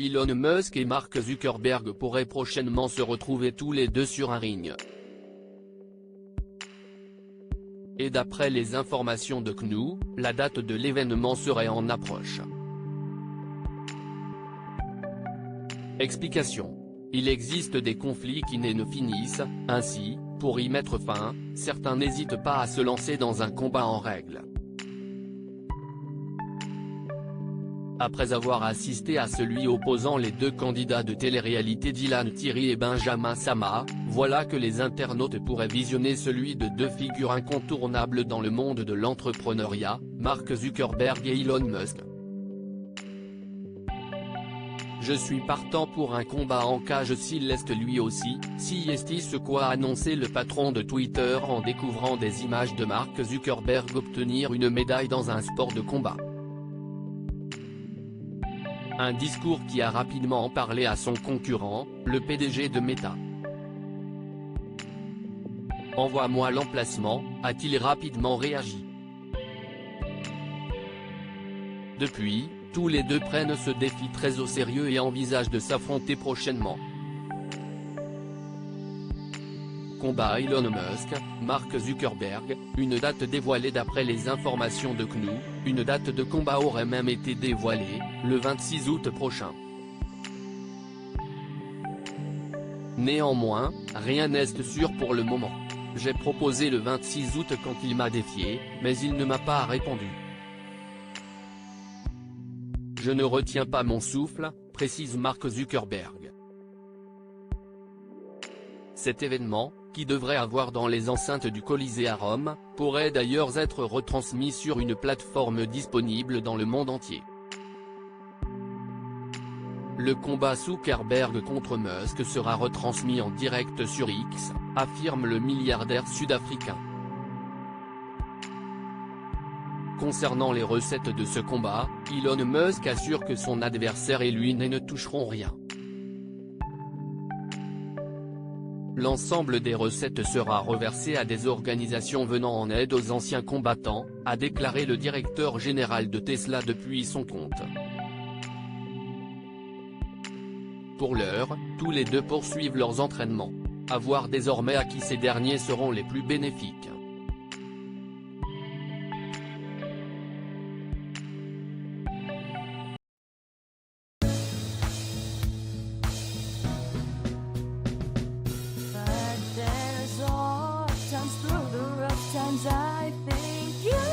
Elon Musk et Mark Zuckerberg pourraient prochainement se retrouver tous les deux sur un ring. Et d'après les informations de GNU, la date de l'événement serait en approche. Explication. Il existe des conflits qui ne finissent, ainsi, pour y mettre fin, certains n'hésitent pas à se lancer dans un combat en règle. Après avoir assisté à celui opposant les deux candidats de télé-réalité Dylan Thierry et Benjamin Sama, voilà que les internautes pourraient visionner celui de deux figures incontournables dans le monde de l'entrepreneuriat, Mark Zuckerberg et Elon Musk. Je suis partant pour un combat en cage s'il l'est lui aussi, si est ce quoi a annoncé le patron de Twitter en découvrant des images de Mark Zuckerberg obtenir une médaille dans un sport de combat. Un discours qui a rapidement parlé à son concurrent, le PDG de Meta. Envoie-moi l'emplacement, a-t-il rapidement réagi. Depuis, tous les deux prennent ce défi très au sérieux et envisagent de s'affronter prochainement. Combat Elon Musk, Mark Zuckerberg, une date dévoilée d'après les informations de GNU, une date de combat aurait même été dévoilée, le 26 août prochain. Néanmoins, rien n'est sûr pour le moment. J'ai proposé le 26 août quand il m'a défié, mais il ne m'a pas répondu. Je ne retiens pas mon souffle, précise Mark Zuckerberg. Cet événement, qui devrait avoir dans les enceintes du Colisée à Rome, pourrait d'ailleurs être retransmis sur une plateforme disponible dans le monde entier. Le combat Zuckerberg contre Musk sera retransmis en direct sur X, affirme le milliardaire sud-africain. Concernant les recettes de ce combat, Elon Musk assure que son adversaire et lui ne toucheront rien. L'ensemble des recettes sera reversé à des organisations venant en aide aux anciens combattants, a déclaré le directeur général de Tesla depuis son compte. Pour l'heure, tous les deux poursuivent leurs entraînements. À voir désormais à qui ces derniers seront les plus bénéfiques. I think you